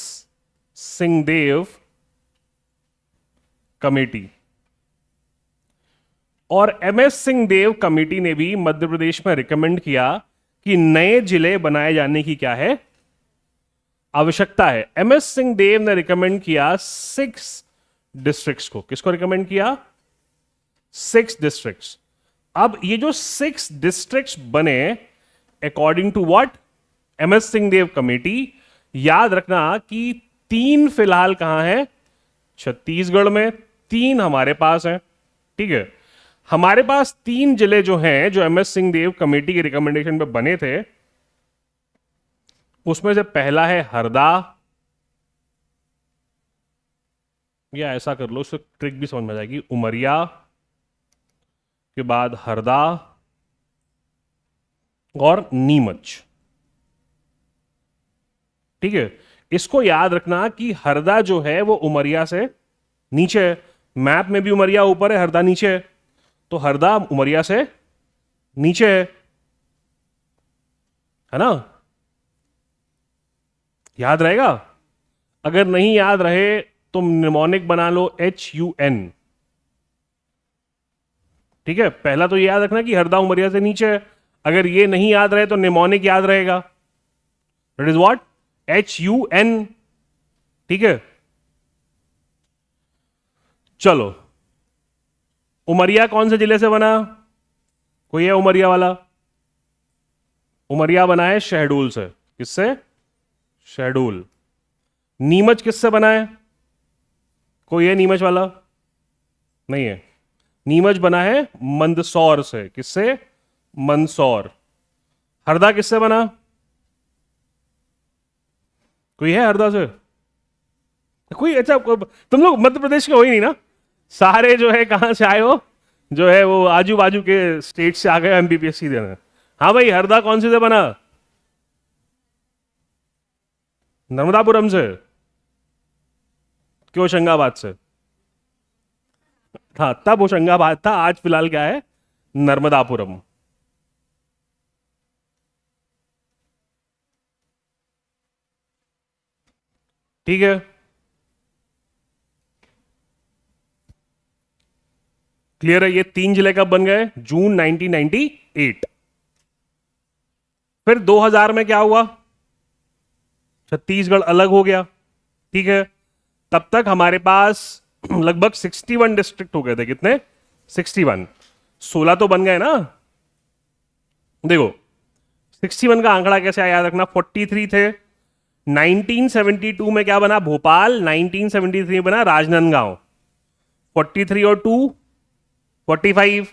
सिंहदेव कमेटी। और एम एस सिंहदेव कमेटी ने भी मध्य प्रदेश में रिकमेंड किया कि नए जिले बनाए जाने की क्या है? आवश्यकता है। एम एस सिंहदेव ने रिकमेंड किया 6 डिस्ट्रिक्ट्स को। किसको रिकमेंड किया? 6 डिस्ट्रिक्ट्स। अब ये जो 6 डिस्ट्रिक्ट्स बने according to what? M S Singhdeo committee. याद रखना कि 3 फिलहाल कहां है? छत्तीसगढ़ में। 3 हमारे पास हैं। ठीक है। हमारे पास 3 जिले जो हैं, जो एम एस सिंहदेव कमेटी के रिकमेंडेशन पे बने थे, उसमें से पहला है हरदा, या ऐसा कर लो, उससे ट्रिक भी समझ में आ जाएगी। उमरिया के बाद हरदा, और नीमच। ठीक है, इसको याद रखना कि हरदा जो है वो उमरिया से नीचे है। मैप में भी उमरिया ऊपर है, हरदा नीचे है, तो हरदा उमरिया से नीचे है ना। याद रहेगा? अगर नहीं याद रहे तो निमोनिक बना लो HUN। ठीक है, पहला तो ये याद रखना कि हरदा उमरिया से नीचे है। अगर ये नहीं याद रहे तो निमोनिक याद रहेगा, दैट इज व्हाट, HUN। ठीक है, चलो, उमरिया कौन से जिले से बना? कोई है उमरिया वाला? उमरिया बना है शहडोल से। किससे? शहडोल। नीमच किससे बना है? कोई है नीमच वाला? नहीं है। नीमच बना है मंदसौर से। किससे? मंदसौर। हरदा किससे बना? कोई है हरदा से? कोई? अच्छा, तुम लोग मध्य प्रदेश के हो ही नहीं ना सारे, जो है कहां से आए हो, जो है वो आजू बाजू के स्टेट से आ गए MPPSC देने। हाँ भाई, हरदा कौन से बना? नर्मदापुरम से? क्यों, होशंगाबाद से? हाँ, तब होशंगाबाद था, आज फिलहाल क्या है, नर्मदापुरम। ठीक है, क्लियर है? ये 3 जिले कब बन गए? जून 1998। फिर 2000 में क्या हुआ? छत्तीसगढ़ अलग हो गया। ठीक है, तब तक हमारे पास लगभग 61 डिस्ट्रिक्ट हो गए थे। कितने? 61। 16 तो बन गए ना। देखो, 61 का आंकड़ा कैसे आया, याद रखना। 43 थे। 1972 में क्या बना? भोपाल। 1973 में बना राजनांदगांव। 43 और 2 45।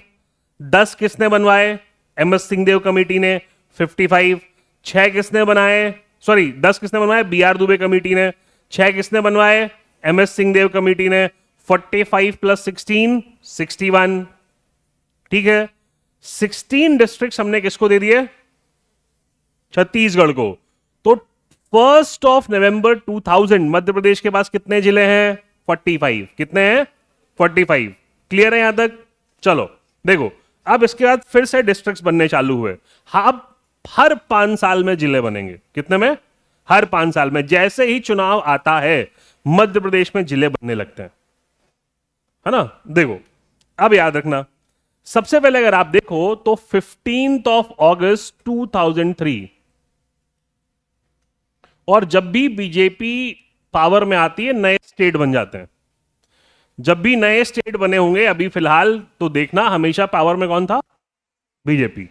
10 किसने बनवाए? MS सिंहदेव कमेटी ने। 55। 6 किसने बनाए? सॉरी, 10 किसने बनवाए? BR दुबे कमेटी ने। 6 किसने बनवाए? MS सिंहदेव कमेटी ने। 45 प्लस 16 61। ठीक है, 16 डिस्ट्रिक्ट हमने किसको दे दिए? छत्तीसगढ़ को। तो 1 नवंबर 2000 मध्य प्रदेश के पास कितने जिले हैं? 45। कितने हैं? 45। क्लियर है यहां तक? चलो देखो, अब इसके बाद फिर से डिस्ट्रिक्ट्स बनने चालू हुए। हाँ, अब हर 5 साल में जिले बनेंगे। कितने में? हर 5 साल में। जैसे ही चुनाव आता है मध्य प्रदेश में जिले बनने लगते हैं, है ना। देखो, अब याद रखना, सबसे पहले अगर आप देखो तो 15 अगस्त 2003, और जब भी बीजेपी पावर में आती है नए स्टेट बन जाते हैं। जब भी नए स्टेट बने होंगे, अभी फिलहाल तो देखना, हमेशा पावर में कौन था? बीजेपी,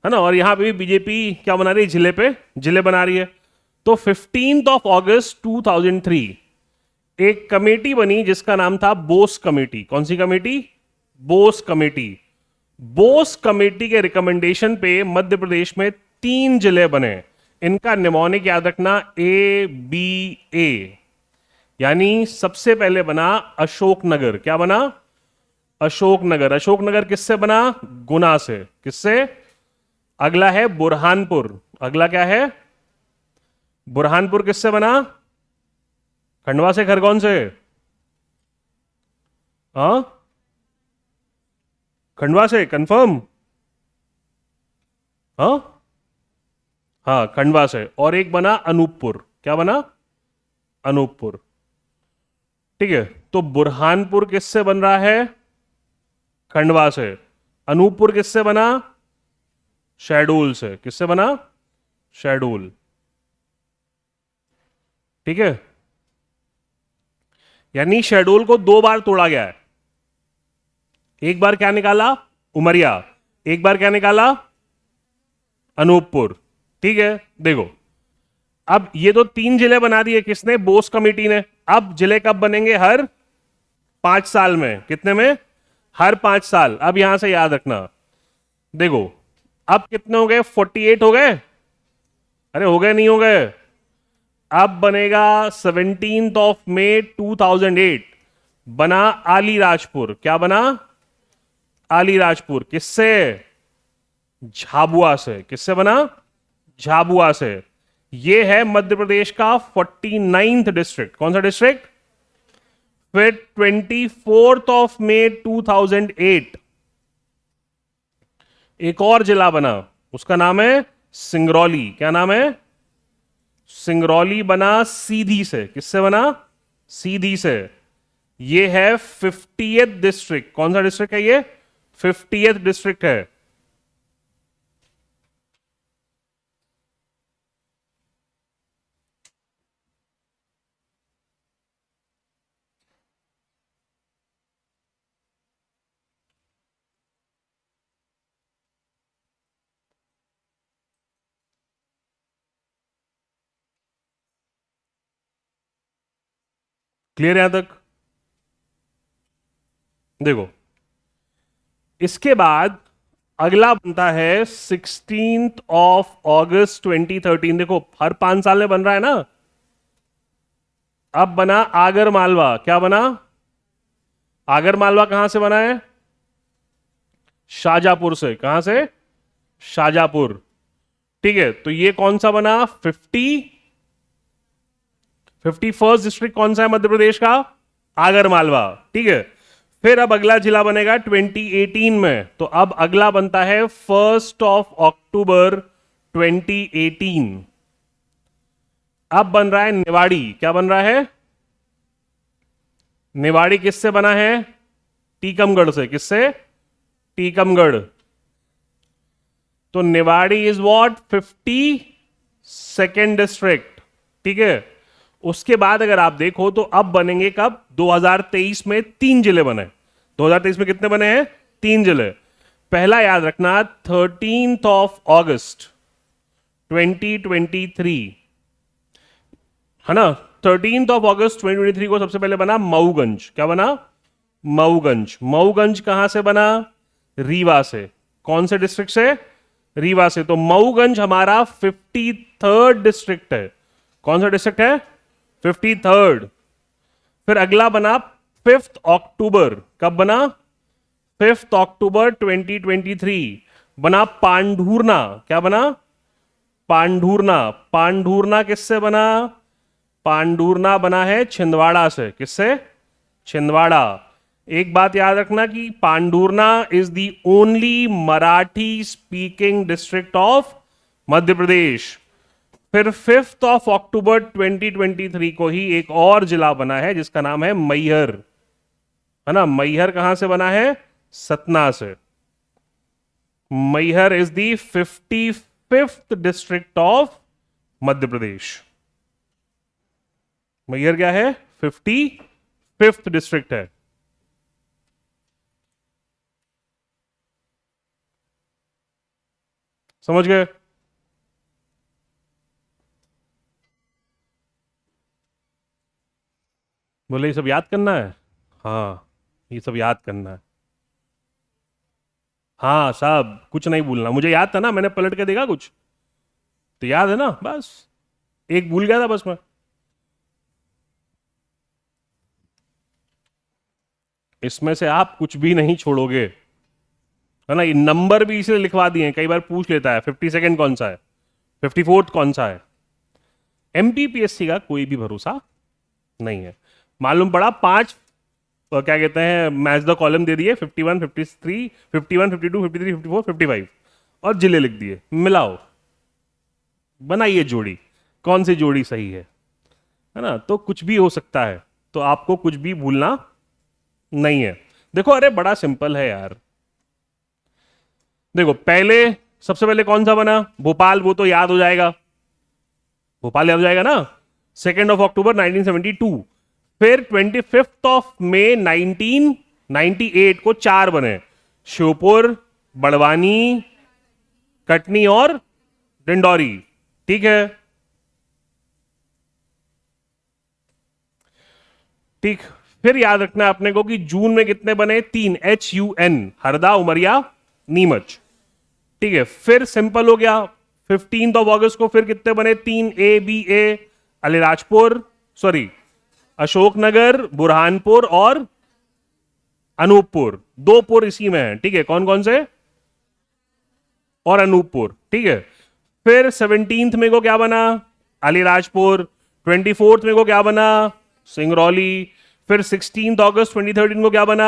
है ना। और यहां पे भी बीजेपी क्या बना रही है? जिले पे जिले बना रही है। तो 15 अगस्त 2003 एक कमेटी बनी जिसका नाम था बोस कमेटी। कौन सी committee? Bose committee. Bose committee के रिकमेंडेशन पे मध्य प्रदेश में 3 जिले बने। इनका निमोनिक याद रखना ABA। यानी सबसे पहले बना अशोकनगर। क्या बना? अशोकनगर। अशोकनगर किससे बना? गुना से। किससे? अगला है बुरहानपुर। अगला क्या है? बुरहानपुर किससे बना? खंडवा से। खरगोन से? हाँ, खंडवा से कंफर्म? हाँ हाँ, खंडवा से। और एक बना अनूपपुर। क्या बना? अनूपपुर। ठीक है, तो बुरहानपुर किससे बन रहा है? खंडवा से। अनूपपुर किससे बना? शहडोल से। किससे बना? शहडोल। ठीक है, यानी शहडोल को 2 बार तोड़ा गया है। एक बार क्या निकाला? उमरिया। एक बार क्या निकाला? अनूपपुर। ठीक है, देखो, अब ये तो 3 जिले बना दिए किसने? बोस कमेटी ने। अब जिले कब बनेंगे? हर 5 साल में। कितने में? हर 5 साल। अब यहां से याद रखना, देखो, अब कितने हो गए? 48 हो गए? अरे हो गए, नहीं हो गए? अब बनेगा 17 मई 2008 बना आलीराजपुर। क्या बना? आलीराजपुर। किससे? झाबुआ से। किससे बना? झाबुआ से। ये है मध्य प्रदेश का 49th डिस्ट्रिक्ट। कौन सा डिस्ट्रिक्ट? फिर 24 मई 2008 एक और जिला बना, उसका नाम है सिंगरौली। क्या नाम है? सिंगरौली बना सीधी से। किससे बना? सीधी से। ये है 50th डिस्ट्रिक्ट। कौन सा डिस्ट्रिक्ट है ये? 50th डिस्ट्रिक्ट है। क्लियर यहां तक? देखो, इसके बाद अगला बनता है 16 अगस्त 2013। देखो, हर 5 साल में बन रहा है ना। अब बना आगर मालवा। क्या बना? आगर मालवा कहां से बना है? शाजापुर से। कहां से? शाजापुर। ठीक है, तो ये कौन सा बना? 51st डिस्ट्रिक्ट कौन सा है मध्य प्रदेश का? आगर मालवा। ठीक है, फिर अब अगला जिला बनेगा 2018 में। तो अब अगला बनता है 1 अक्टूबर 2018। अब बन रहा है निवाड़ी। क्या बन रहा है? निवाड़ी किससे बना है? टीकमगढ़ से। किससे? टीकमगढ़। तो Niwari is what? 52nd district. ठीक है, उसके बाद अगर आप देखो तो अब बनेंगे कब? 2023 में 3 जिले बने। 2023 में कितने बने हैं? 3 जिले। पहला याद रखना, 13 अगस्त 2023 है ना। 13 अगस्त 2023 को सबसे पहले बना मऊगंज। क्या बना? मऊगंज। मऊगंज कहां से बना? रीवा से। कौन से डिस्ट्रिक्ट से? रीवा से। तो मऊगंज हमारा 53rd डिस्ट्रिक्ट है। कौन सा डिस्ट्रिक्ट है? 53rd। फिर अगला बना 5 अक्टूबर। कब बना? 5 अक्टूबर 2023 बना पांढुरना। क्या बना? पांढुरना। पांढुरना किससे बना? पांढुरना बना है छिंदवाड़ा से। किससे? छिंदवाड़ा। एक बात याद रखना कि Pandhurna is the only Marathi speaking district of Madhya Pradesh. फिर 5 अक्टूबर 2023 को ही एक और जिला बना है जिसका नाम है मैहर। है ना। मैहर कहां से बना है? सतना से। Maihar is the 55th district of Madhya Pradesh. Maihar क्या है? 55th डिस्ट्रिक्ट है। समझ गए? बोले ये सब याद करना है? हाँ, ये सब याद करना है। हाँ, सब कुछ नहीं भूलना। मुझे याद था ना, मैंने पलट के देखा कुछ तो याद है ना। बस एक भूल गया था बस मैं। इसमें से आप कुछ भी नहीं छोड़ोगे, है ना। ये नंबर भी इसलिए लिखवा दिए हैं, कई बार पूछ लेता है 52nd कौन सा है, 54th कौन सा है। एमपीपीएससी का कोई भी भरोसा नहीं है। मालूम पड़ा 5 क्या कहते हैं, मैच द कॉलम दे दिए 51, 53, 51, 52, 53, 54, 55 और जिले लिख दिए। मिलाओ, बनाइए जोड़ी, कौन सी जोड़ी सही है ना। तो कुछ भी हो सकता है, तो आपको कुछ भी भूलना नहीं है। देखो, अरे बड़ा सिंपल है यार। देखो, पहले सबसे पहले कौन सा बना? भोपाल। वो तो याद हो जाएगा, भोपाल याद हो जाएगा ना। 2 अक्टूबर 1972। फिर 25 मई 1998 को 4 बने, श्योपुर, बड़वानी, कटनी और डिंडौरी। ठीक है, ठीक। फिर याद रखना अपने को कि जून में कितने बने? 3, HUN, हरदा, उमरिया, नीमच। ठीक है, फिर सिंपल हो गया। 15 अगस्त को फिर कितने बने? 3, ABA, अलीराजपुर, सॉरी अशोकनगर, बुरहानपुर और अनूपपुर। 2 पुर इसी में है। ठीक है, कौन कौन से? और अनूपपुर, ठीक है। फिर 17th में को क्या बना, अलीराजपुर। 24th में को क्या बना, सिंगरौली। फिर 16 अगस्त 2013 को क्या बना,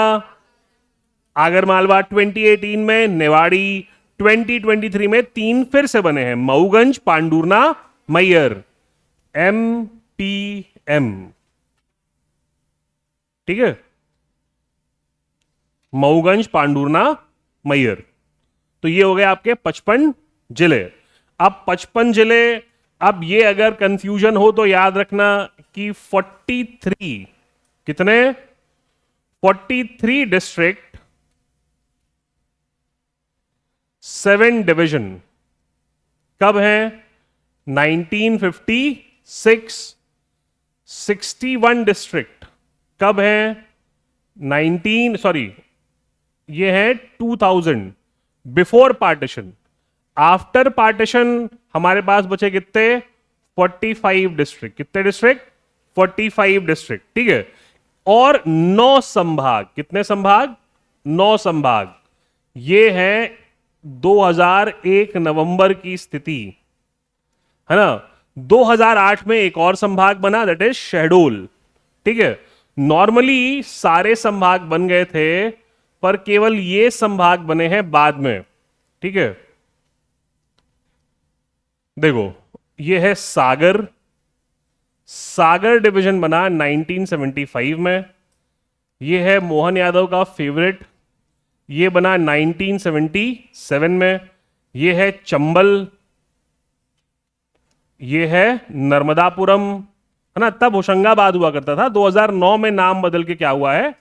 आगरमालवा। 2018 में नेवाड़ी। 2023 में 3 फिर से बने हैं, मऊगंज, पांडुरना, मैयर। MPM, ठीक है, मऊगंज, पांडुरना, मैयर। तो ये हो गए आपके 55 जिले। अब 55 जिले, अब ये अगर कंफ्यूजन हो तो याद रखना कि 43, कितने, 43 डिस्ट्रिक्ट, 7 डिवीजन कब है, 1956। 61 डिस्ट्रिक्ट कब है, 19 ये है 2000, बिफोर पार्टीशन। आफ्टर पार्टीशन हमारे पास बचे कितने, 45 डिस्ट्रिक्ट। कितने डिस्ट्रिक्ट, 45 डिस्ट्रिक्ट, ठीक है। और 9 संभाग, कितने संभाग, 9 संभाग। ये है 2001 नवंबर की स्थिति, है ना। 2008 में एक और संभाग बना, दैट इज शहडोल, ठीक है। नॉर्मली सारे संभाग बन गए थे, पर केवल ये संभाग बने हैं बाद में, ठीक है। देखो ये है सागर, सागर डिवीजन बना 1975 में। ये है मोहन यादव का फेवरेट, ये बना 1977 में। ये है चंबल, ये है नर्मदापुरम, है ना। तब होशंगाबाद हुआ करता था, 2009 में नाम बदल के क्या हुआ है,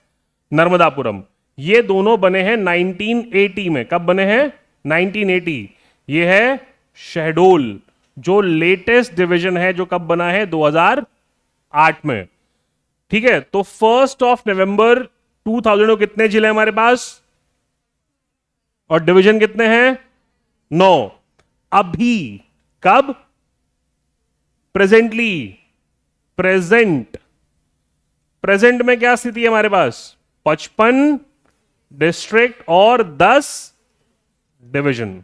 नर्मदापुरम। ये दोनों बने हैं 1980 में। कब बने हैं, 1980। ये है शहडोल, जो लेटेस्ट डिवीजन है, जो कब बना है, 2008 में, ठीक है। तो 1 नवंबर 2000 को कितने जिले हमारे पास, और डिवीजन कितने हैं, 9। अभी कब, प्रेजेंटली, प्रेजेंट में क्या स्थिति है हमारे पास, 55 डिस्ट्रिक्ट और 10 डिवीजन,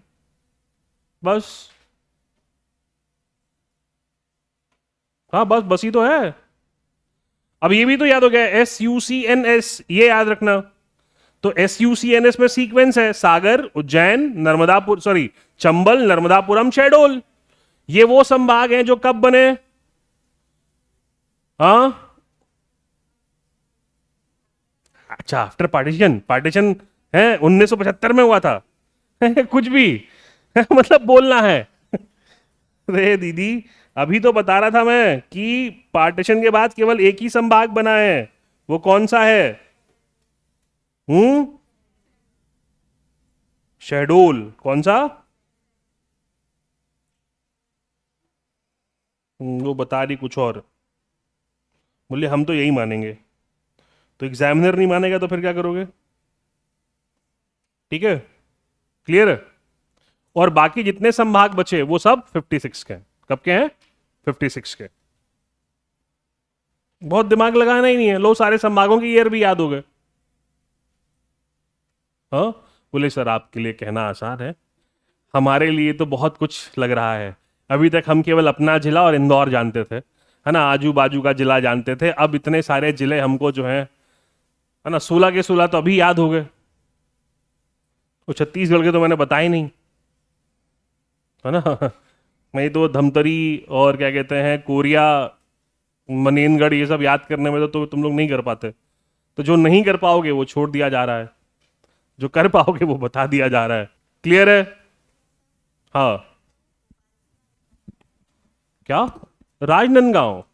बस। हाँ बस ही तो है। अब ये भी तो याद हो गया, SUCNS, ये याद रखना। तो SUCNS में सीक्वेंस है, सागर, उज्जैन, नर्मदापुर, चंबल, नर्मदापुरम, शहडोल। ये वो संभाग हैं जो कब बने, हाँ, अच्छा, आफ्टर पार्टीशन है 1975 में हुआ था। कुछ भी मतलब बोलना है। रे दीदी, अभी तो बता रहा था मैं कि पार्टीशन के बाद केवल एक ही संभाग बना है, वो कौन सा है, शहडोल। कौन सा, वो बता रही कुछ और, बोले हम तो यही मानेंगे। तो एग्जामिनर नहीं मानेगा तो फिर क्या करोगे, ठीक है, क्लियर है। और बाकी जितने संभाग बचे वो सब 56 के हैं। कब के हैं, 56 के। बहुत दिमाग लगाना ही नहीं है, लो सारे संभागों की ईयर भी याद हो गए। हाँ, बोले सर आपके लिए कहना आसान है, हमारे लिए तो बहुत कुछ लग रहा है। अभी तक हम केवल अपना जिला और इंदौर जानते थे, है ना, आजू बाजू का जिला जानते थे। अब इतने सारे जिले हमको जो है ना, 16 के 16 तो अभी याद हो गए। वो छत्तीसगढ़ के तो मैंने बताया नहीं, है ना। मैं तो धमतरी और क्या कहते हैं, कोरिया, मनेनगढ़, ये सब याद करने में तो तुम लोग नहीं कर पाते। तो जो नहीं कर पाओगे वो छोड़ दिया जा रहा है, जो कर पाओगे वो बता दिया जा रहा है। क्लियर है, हाँ। क्या, राजनांदगांव,